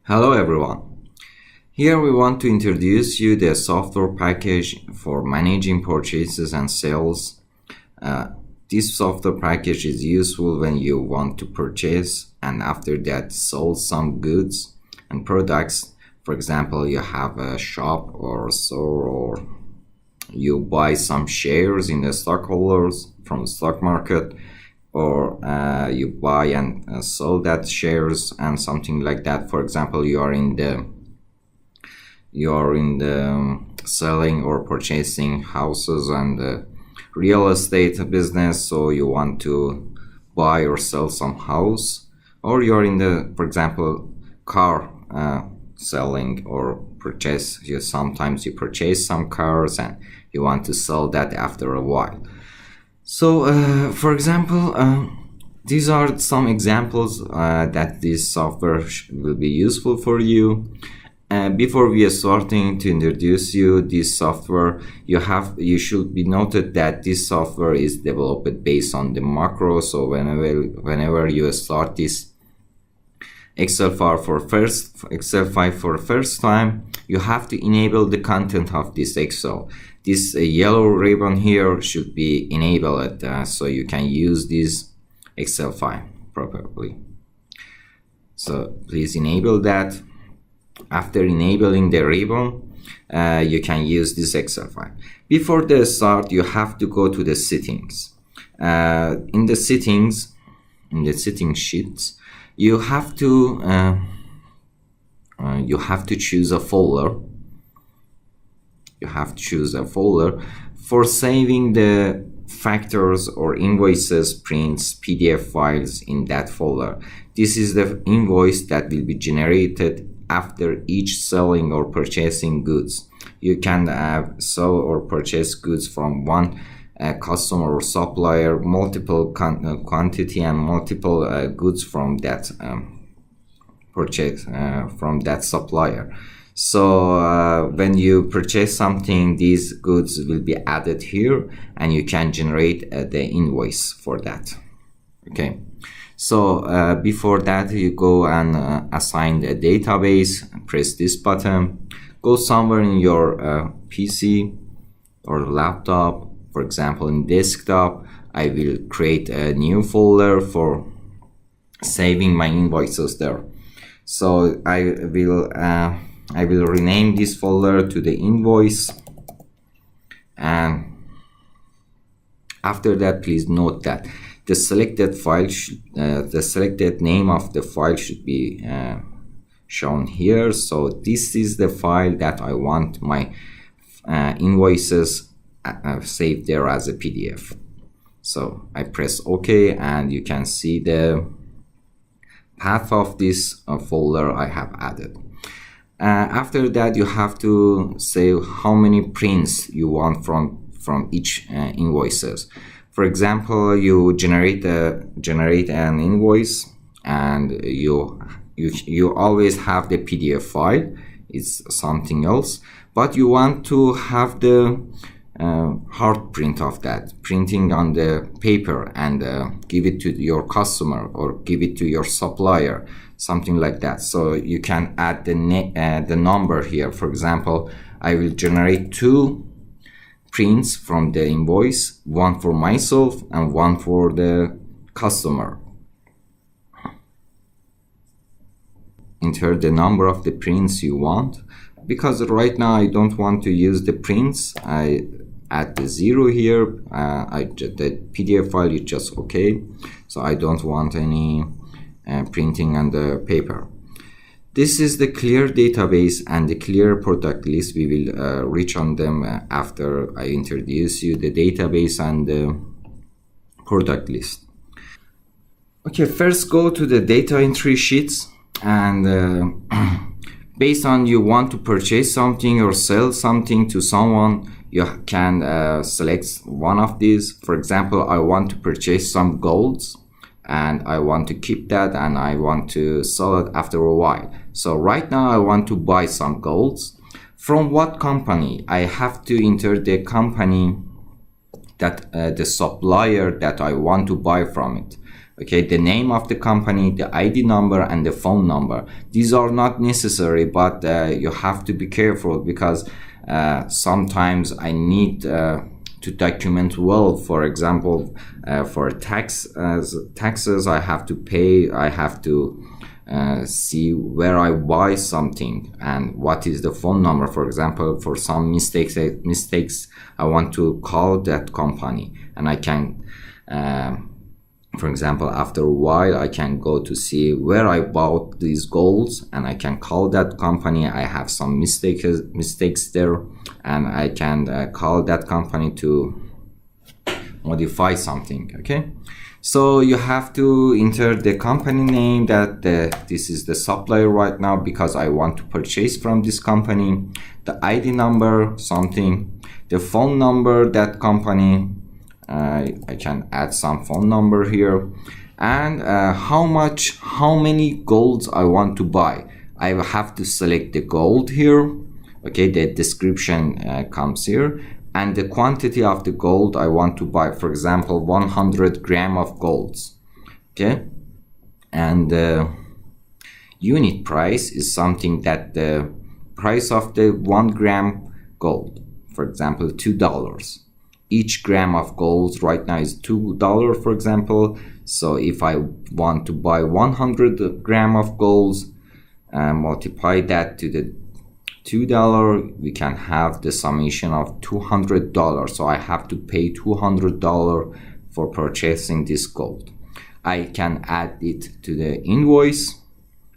Hello everyone. Here we want to introduce you the software package for managing purchases and sales. This software package is useful when you want to purchase and after that sell some goods and products. For example, you have a shop or a store, or you buy some shares in the stockholders from the stock market, or you buy and sell that shares and something like that. For example, you are in the selling or purchasing houses and real estate business, so you want to buy or sell some house, or you're in the, for example, car selling or purchase. Sometimes you purchase some cars and you want to sell that after a while. So for example, these are some examples that this software will be useful for you. Before we are starting to introduce you this software, you should be noted that this software is developed based on the macro. So whenever you start this Excel file for first time, you have to enable the content of this Excel. This yellow ribbon here should be enabled so you can use this Excel file properly. So please enable that. After enabling the ribbon, you can use this Excel file. Before the start, you have to go to the settings. In the setting sheets, you have to choose a folder. You have to choose a folder for saving the factors or invoices, prints, PDF files in that folder. This is the invoice that will be generated after each selling or purchasing goods. You can sell or purchase goods from one customer or supplier, multiple quantity and multiple goods from that purchase from that supplier. So when you purchase something, these goods will be added here and you can generate the invoice for that. Okay. So before that, you go and assign the database. Press this button. Go somewhere in your PC or laptop. For example, in desktop, I will create a new folder for saving my invoices there. So I will rename this folder to the invoice, and after that, please note that the selected file, the selected name of the file should be shown here. So this is the file that I want my invoices saved there as a PDF. So I press OK, and you can see the path of this folder I have added. After that, you have to say how many prints you want from each invoices. For example, you generate an invoice, and you always have the PDF file. It's something else, but you want to have the hard print of that, printing on the paper and give it to your customer or give it to your supplier, something like that. So you can add the number here. For example, I will generate 2 prints from the invoice, one for myself and one for the customer. Enter the number of the prints you want. Because right now I don't want to use the prints, I add the 0 here. The PDF file is just okay, so I don't want any printing on the paper. This is the clear database and the clear product list. We will reach on them after I introduce you the database and the product list. Okay, first go to the data entry sheets, and based on you want to purchase something or sell something to someone, you can select one of these. For example, I want to purchase some golds and I want to keep that and I want to sell it after a while. So right now I want to buy some golds. From what company? I have to enter the company that the supplier that I want to buy from it. Okay, the name of the company, the ID number, and the phone number. These are not necessary, but you have to be careful, because sometimes I need to document well. For example, for taxes I have to pay, I have to see where I buy something and what is the phone number. For example, for some mistakes I want to call that company, and I can for example, after a while I can go to see where I bought these golds, and I can call that company. I have some mistakes there, and I can call that company to modify something. Okay, so you have to enter the company name, that this is the supplier right now because I want to purchase from this company, the ID number, something, the phone number, that company. I can add some phone number here, and how many golds I want to buy. I have to select the gold here. Okay, the description comes here, and the quantity of the gold I want to buy. For example, 100 gram of golds. Okay, and the unit price is something that the price of the 1 gram gold, for example, $2. Each gram of gold right now is $2, for example. So if I want to buy 100 gram of gold and multiply that to the $2, we can have the summation of $200. So I have to pay $200 for purchasing this gold. I can add it to the invoice,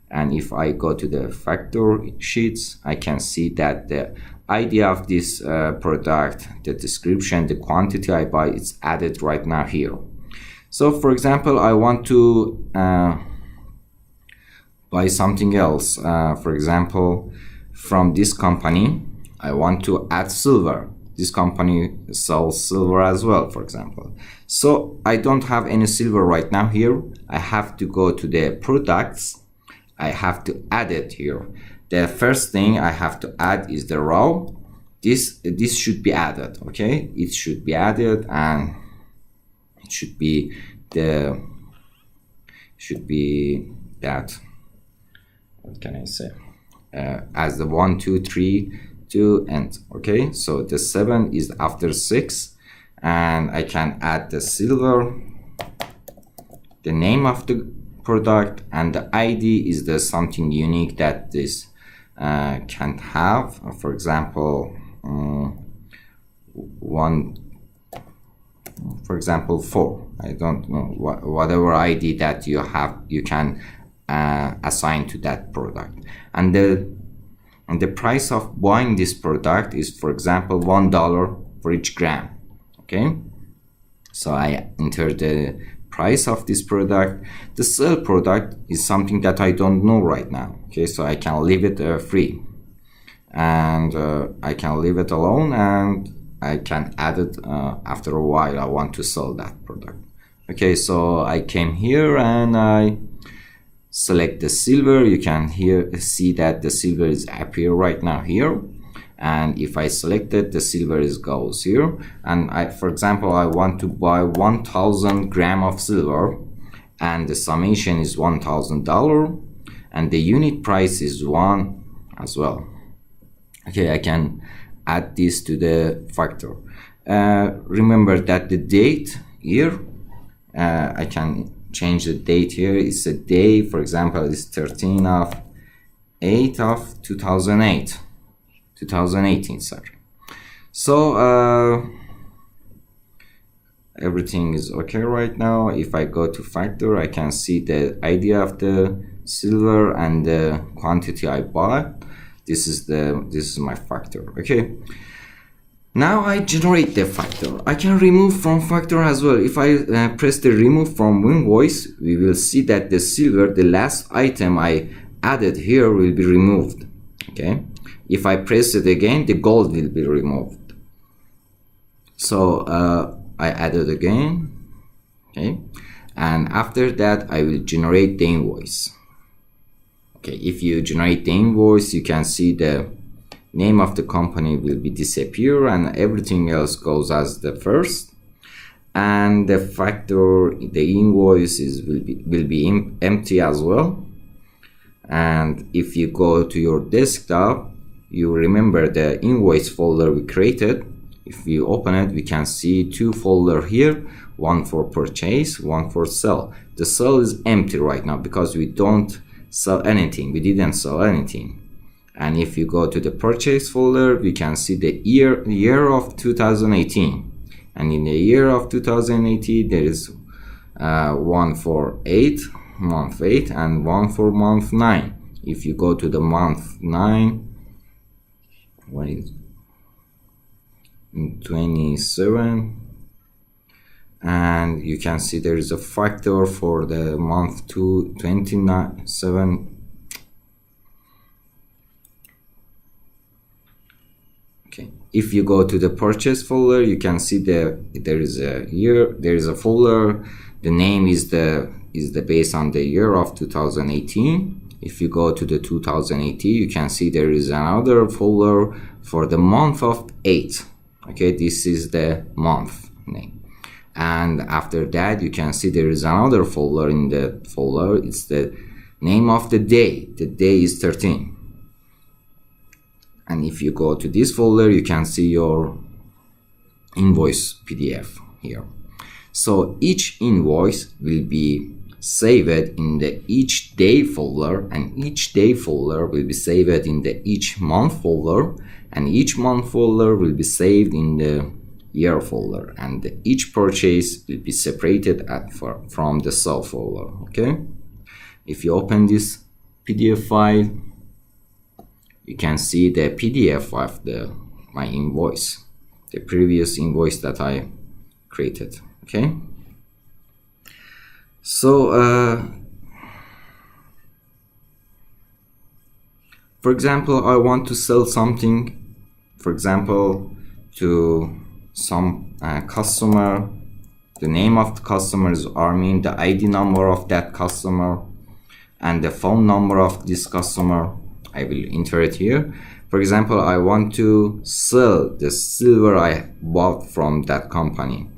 and if I go to the factor sheets, I can see that the idea of this product, the description, the quantity I buy, it's added right now here. So for example, I want to buy something else. For example, from this company, I want to add silver. This company sells silver as well, for example. So I don't have any silver right now here. I have to go to the products. I have to add it here. The first thing I have to add is the row. This should be added. Okay, it should be added, and it should be that, what can I say, as the 1 2 3 2 end. Okay, so the 7 is after 6, and I can add the silver, the name of the product, and the ID is the something unique that this can have. For example, 4. I don't know, whatever ID that you have, you can assign to that product. And the price of buying this product is, for example, $1 for each gram. Okay, so I enter the price of this product. The sell product is something that I don't know right now. Okay, so I can leave it free, and I can leave it alone, and I can add it after a while I want to sell that product. Okay, so I came here and I select the silver. You can see that the silver is appear right now here, and if I select it, the silver goes here. And for example, I want to buy 1,000 gram of silver, and the summation is $1,000, and the unit price is 1 as well. Okay, I can add this to the factor. Remember that the date here, I can change the date here. It's a day, for example, it's 13/8/2018, sorry. So everything is okay right now. If I go to factor, I can see the idea of the silver and the quantity I bought. This is my factor. Okay, now I generate the factor. I can remove from factor as well. If I press the remove from invoice, we will see that the silver, the last item I added here, will be removed. Okay, if I press it again, the gold will be removed. So I added again. Okay, and after that I will generate the invoice. Okay, if you generate the invoice, you can see the name of the company will be disappear, and everything else goes as the first. and the factor, the invoice will be empty as well. And if you go to your desktop, you remember the invoice folder we created. If we open it, we can see two folders here, one for purchase, one for sell. The sell is empty right now because we don't sell anything. We didn't sell anything. And if you go to the purchase folder, we can see the year of 2018. And in the year of 2018, there is one for month 8, and one for month 9. If you go to the month 9, what is 27, and you can see there is a factor for the month 27. Okay, if you go to the purchase folder, you can see there is a year, there is a folder. The name is based on the year of 2018. If you go to the 2018, you can see there is another folder for the month of 8. Okay, this is the month name. And after that, you can see there is another folder. In the folder, it's the name of the day. The day is 13. And if you go to this folder, you can see your invoice PDF here. So each invoice will be saved in the each day folder, and each day folder will be saved in the each month folder, and each month folder will be saved in the year folder, and each purchase will be separated from the sell folder. Okay, if you open this PDF file, you can see the PDF of my invoice, the previous invoice that I created. Okay, so for example, I want to sell something, for example, to some customer. The name of the customer is Armin, the ID number of that customer, and the phone number of this customer. I will enter it here. For example, I want to sell the silver I bought from that company.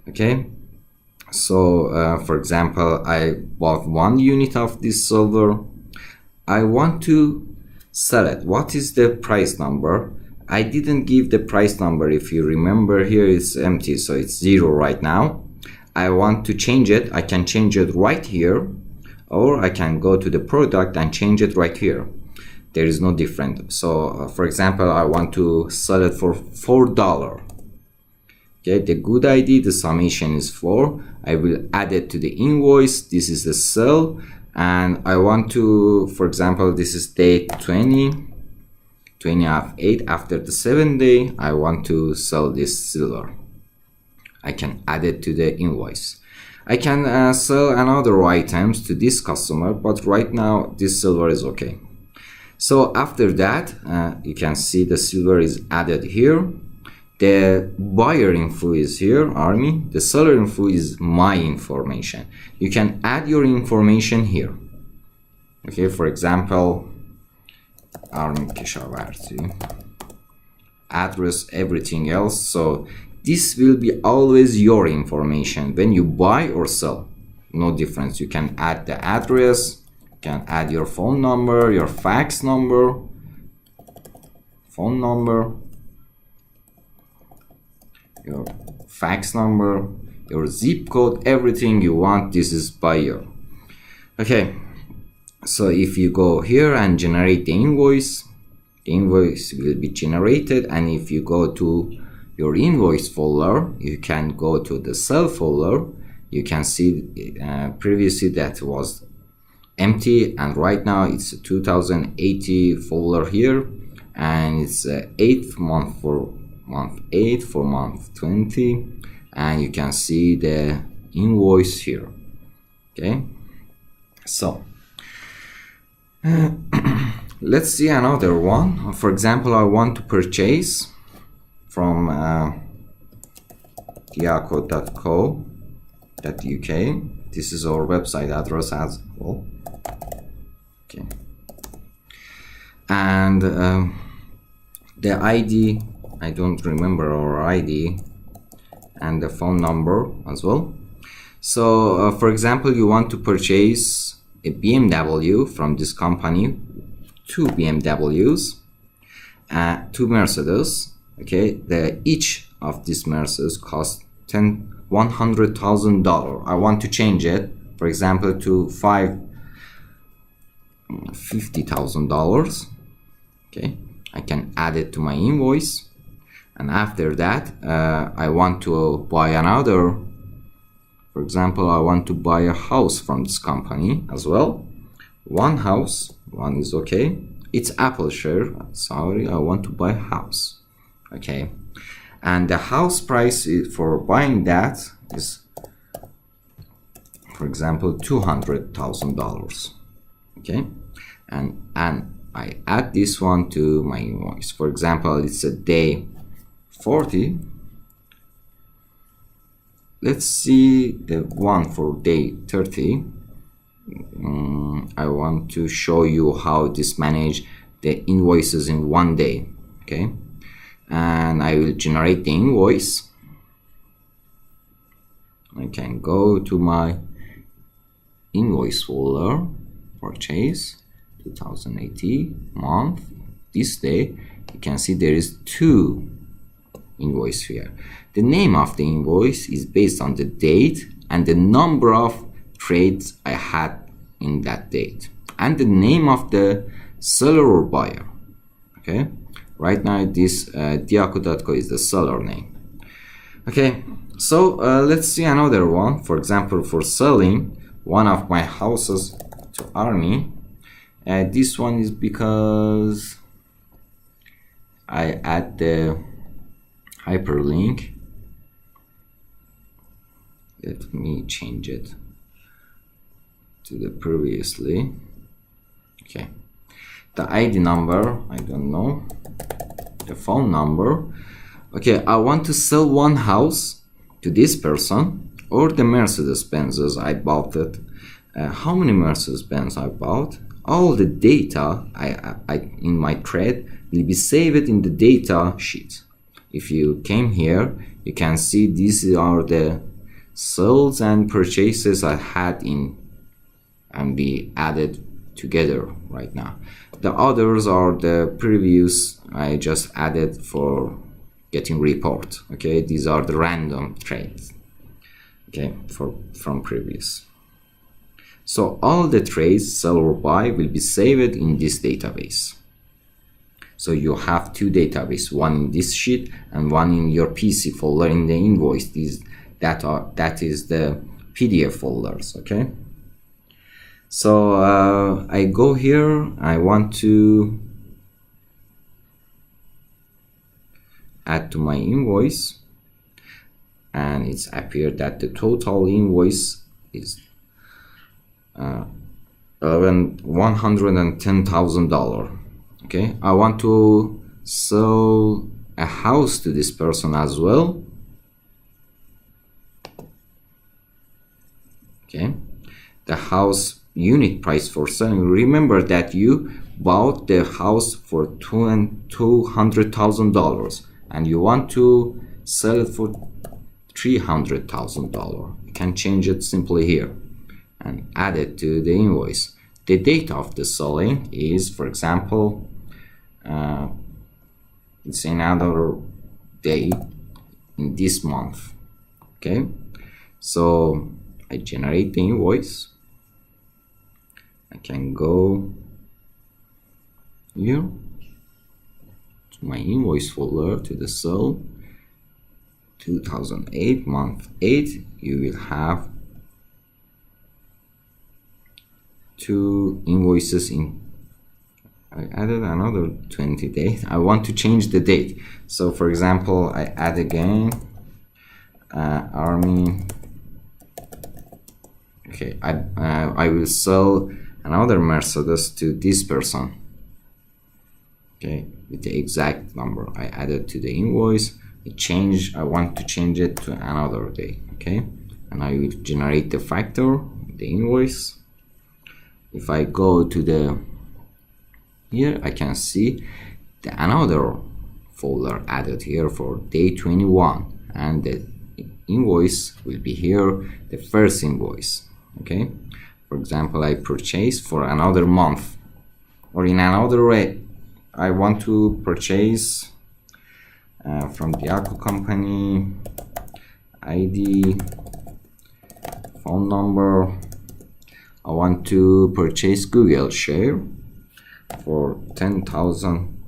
Okay, so for example, I bought 1 unit of this silver. I want to sell it. What is the price number? I didn't give the price number. If you remember, here it's empty, so it's 0 right now. I want to change it. I can change it right here, or I can go to the product and change it right here. There is no difference. So for example, I want to sell it for $4. Okay, the good ID, the summation is 4. I will add it to the invoice. This is the sell, and I want to, for example, this is date 20 of 8. After the 7th day, I want to sell this silver. I can add it to the invoice. I can sell another items to this customer, but right now this silver is okay. So after that, you can see the silver is added here. The buyer info is here, Army. The seller info is my information. You can add your information here. Okay, for example, Army Keshavarti, address, everything else. So this will be always your information when you buy or sell. No difference. You can add the address, you can add your phone number, your fax number, phone number, your fax number, your zip code, everything you want. This is buyer. Okay, so if you go here and generate the invoice will be generated. And if you go to your invoice folder, you can go to the sell folder. You can see previously that was empty, and right now it's a 2080 folder here, and it's 8th month for month 8 for month 20, and you can see the invoice here. Okay, so let's see another one. For example, I want to purchase from diaco.co.uk. This is our website address as well. Okay, and the ID, I don't remember our ID. and the phone number as well. So for example, you want to purchase a BMW from this company, two BMWs, two Mercedes. Okay, each of these Mercedes cost $100,000. I want to change it, for example, to $50,000. Okay, I can add it to my invoice, and after that I want to buy another. For example, I want to buy a house from this company as well. One house, one is okay. It's Apple share. Sorry, I want to buy a house. Okay, and the house price for buying that is, for example, $200,000. Okay, and I add this one to my invoice. For example, it's a day 40. Let's see the one for day 30. I want to show you how this manage the invoices in one day. Okay, and I will generate the invoice. I can go to my invoice folder, purchase 2080 month, this day. You can see there is two invoice here. The name of the invoice is based on the date and the number of trades I had in that date, and the name of the seller or buyer. Okay, right now this Diaco.co is the seller name. Okay, so let's see another one. For example, for selling one of my houses to Army, this one is because I add the hyperlink. Let me change it to the previously. Okay, the ID number, I don't know, the phone number. Okay, I want to sell one house to this person, or the Mercedes-Benzes I bought it. How many Mercedes-Benz I bought? All the data I in my trade will be saved in the data sheet. If you came here, you can see these are the sales and purchases I had in and be added together right now. The others are the previous I just added for getting report. Okay, these are the random trades. Okay, from previous. So all the trades sell or buy will be saved in this database. So you have two databases, one in this sheet and one in your PC folder in the invoice. That is the PDF folders. Okay. So I go here. I want to add to my invoice, and it's appeared that the total invoice is $110,000. Okay, I want to sell a house to this person as well. Okay, the house unit price for selling. Remember that you bought the house for $200,000 and you want to sell it for $300,000. You can change it simply here and add it to the invoice. The date of the selling is, for example, it's another day in this month. Okay, so I generate the invoice. I can go here to my invoice folder, to the cell 2008 month 8. You will have two invoices in. I added another 20 days. I want to change the date. So for example, I add again Army. Okay, I will sell another Mercedes to this person. Okay, with the exact number I added to the invoice. I want to change it to another day. Okay, and I will generate the factor, the invoice. If I go to the here, I can see another folder added here for day 21, and the invoice will be here, the first invoice. Okay, for example, I purchase for another month, or in another way, I want to purchase from the Yahoo company, ID, phone number. I want to purchase Google share for 10,000,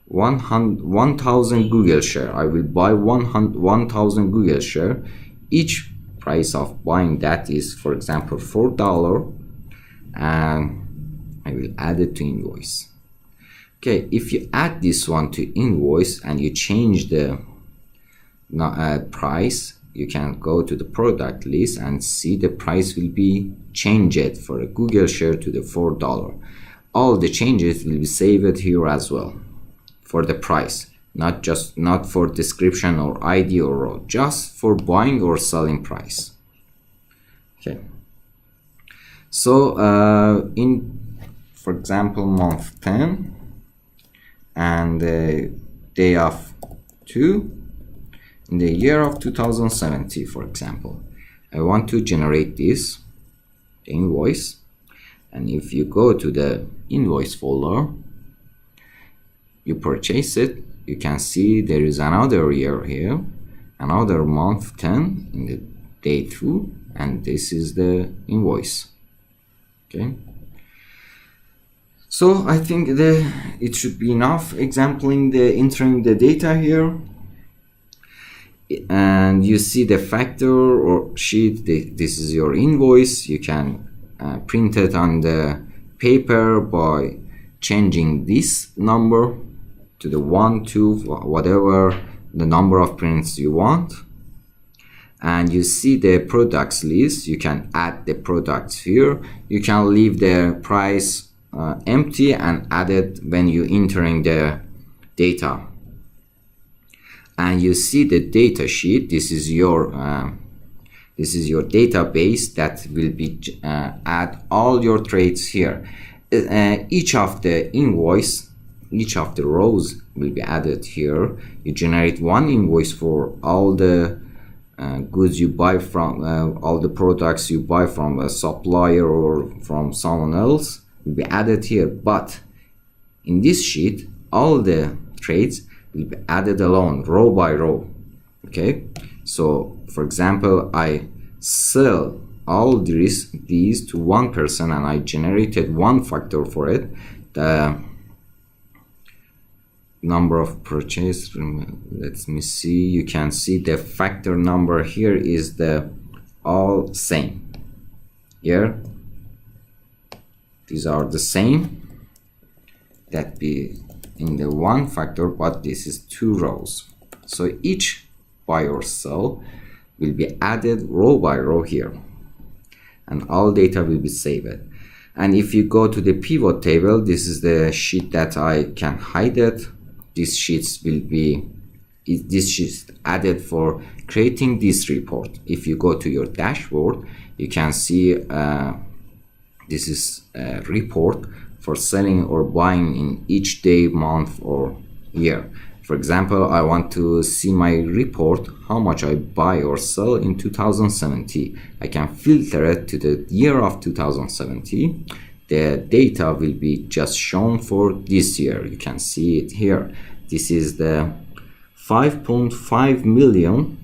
1,000 Google share. I will buy 1,000 Google share. Each price of buying that is, for example, $4, and I will add it to invoice. Okay, if you add this one to invoice and you change the price, you can go to the product list and see the price will be changed for a Google share to the $4. All the changes will be saved here as well for the price, not for description or ID or row, just for buying or selling price. Okay, so for example, month 10 and the day of 2 in the year of 2070, for example, I want to generate this invoice. And if you go to the invoice folder, you purchase it, you can see there is another year here, another month 10 in the day 2, and this is the invoice. Okay, so I think it should be enough exampling the entering the data here. And you see the factor or sheet, this is your invoice. You can print it on the paper by changing this number to the 1, 2, whatever the number of prints you want. And you see the products list. You can add the products here. You can leave the price empty and add it when you entering the data. And you see the data sheet. This is your database that will be add all your trades here. Each of the invoice, each of the rows will be added here. You generate one invoice for all the goods you buy from, all the products you buy from a supplier or from someone else will be added here. But in this sheet, all the trades will be added alone, row by row. Okay, so for example, I sell all these to one person and I generated one factor for it. The number of purchase, let me see, you can see the factor number here is the all same. Here these are the same, that be in the one factor, but this is 2 rows. So each buy or sell will be added row by row here, and all data will be saved. And if you go to the pivot table, this is the sheet that I can hide it. This sheets added for creating this report. If you go to your dashboard, you can see this is a report for selling or buying in each day, month or year. For example, I want to see my report, how much I buy or sell in 2070. I can filter it to the year of 2070. The data will be just shown for this year. You can see it here. This is the 5.5 million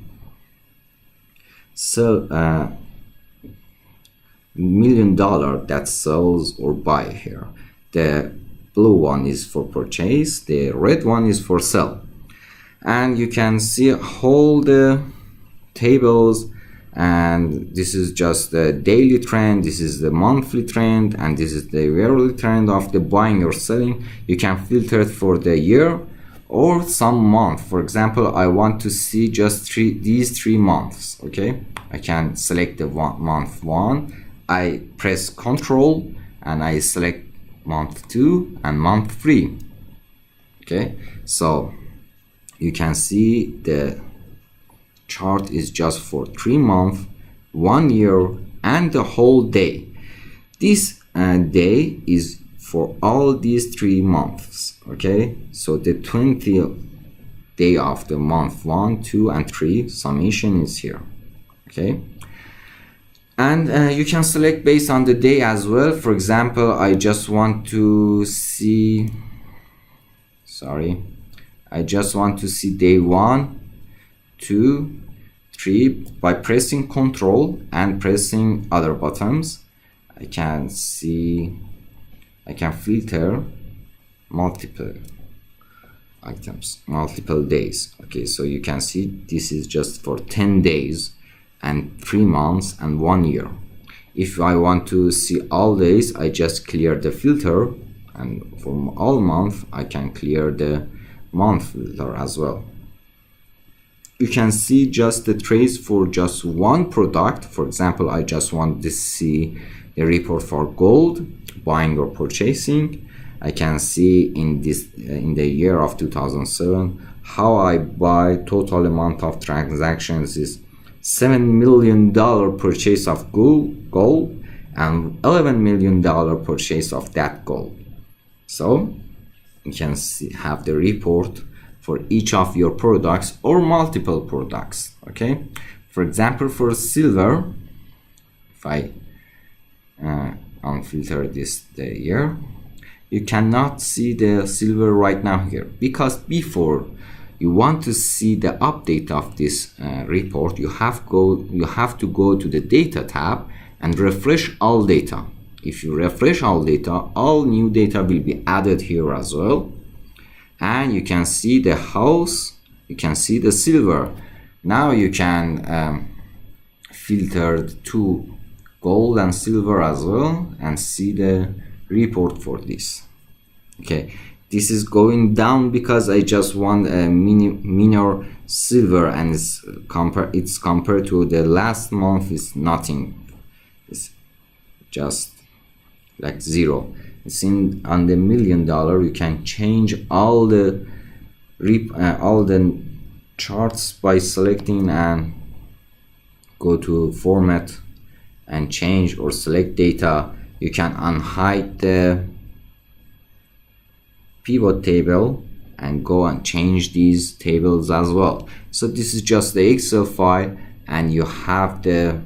million dollar that sells or buy here. The blue one is for purchase, the red one is for sell. And you can see all the tables, and this is just the daily trend, this is the monthly trend, and this is the yearly trend of the buying or selling. You can filter it for the year or some month. For example, I want to see just these 3 months. Okay, I can select the month 1, I press Control and I select month 2 and month 3. Okay, so you can see the chart is just for 3 months, 1 year, and the whole day. This day is for all these 3 months. Okay, so the 20th day of the month 1, 2, and 3 summation is here. Okay, and you can select based on the day as well. For example, I just want to see day 1, 2, 3 by pressing Ctrl and pressing other buttons. I can filter multiple items, multiple days. Okay, so you can see this is just for 10 days and 3 months and 1 year. If I want to see all days, I just clear the filter, and from all month I can clear the month filter as well. You can see just the trace for just one product. For example, I just want to see the report for gold, buying or purchasing. I can see in the year of 2007 how I buy. Total amount of transactions is $7 million purchase of gold and $11 million purchase of that gold. So you can have the report for each of your products or multiple products. Okay, for example, for silver, if I unfilter the year, you cannot see the silver right now here, because before you want to see the update of this report, you have to go to the data tab and refresh all data. If you refresh all data, all new data will be added here as well, and you can see the house, you can see the silver. Now you can filter to gold and silver as well and see the report for this. Okay, this is going down because I just want a minor silver, and it's compared to the last month is nothing. It's just like 0. It's on the $1 million. You can change all the charts by selecting and go to format and change or select data. You can unhide the pivot table and go and change these tables as well. So this is just the Excel file, and you have the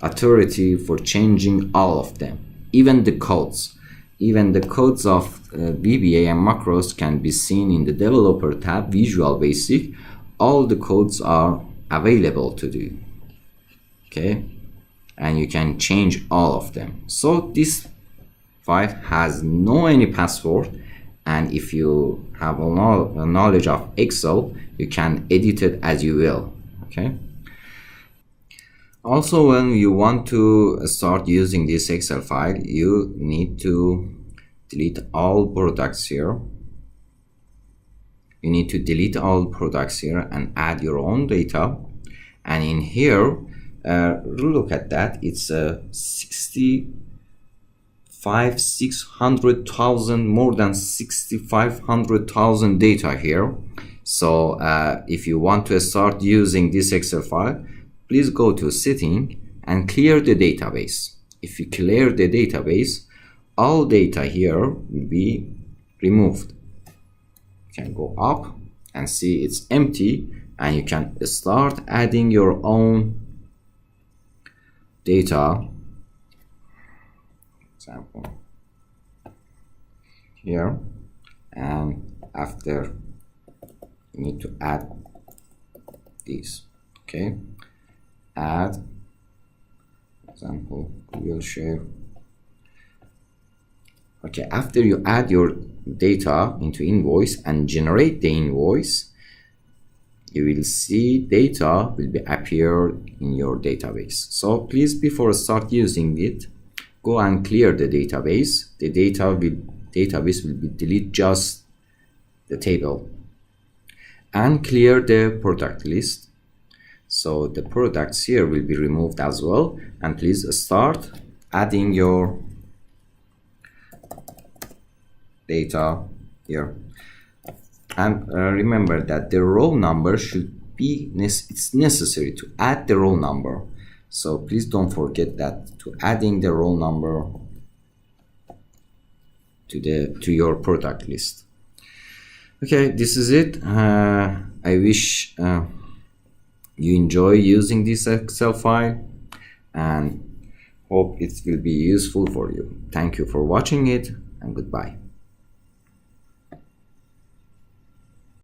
authority for changing all of them, even the codes. Even the codes of VBA and macros can be seen in the developer tab, Visual Basic. All the codes are available to do. Okay, and you can change all of them. So this file has no any password, and if you have a knowledge of Excel, you can edit it as you will. Okay, also when you want to start using this Excel file, you need to delete all products here. You need to delete all products here and add your own data. And in here, look at that, it's 600,000, more than 6,500,000 data here. So if you want to start using this Excel file, please go to setting and clear the database. If you clear the database, all data here will be removed. You can go up and see it's empty, and you can start adding your own data. Example here, and after you need to add these. Okay, add example Google share. Okay, after you add your data into invoice and generate the invoice, you will see data will be appear in your database. So please, before start using it, go and clear the database. The database will be delete just the table, and clear the product list. So the products here will be removed as well, and please start adding your data here. And remember that the row number should be, it's necessary to add the row number. So please don't forget that, to adding the row number to your product list. Okay, this is it. I wish you enjoy using this Excel file, and hope it will be useful for you. Thank you for watching it, and goodbye.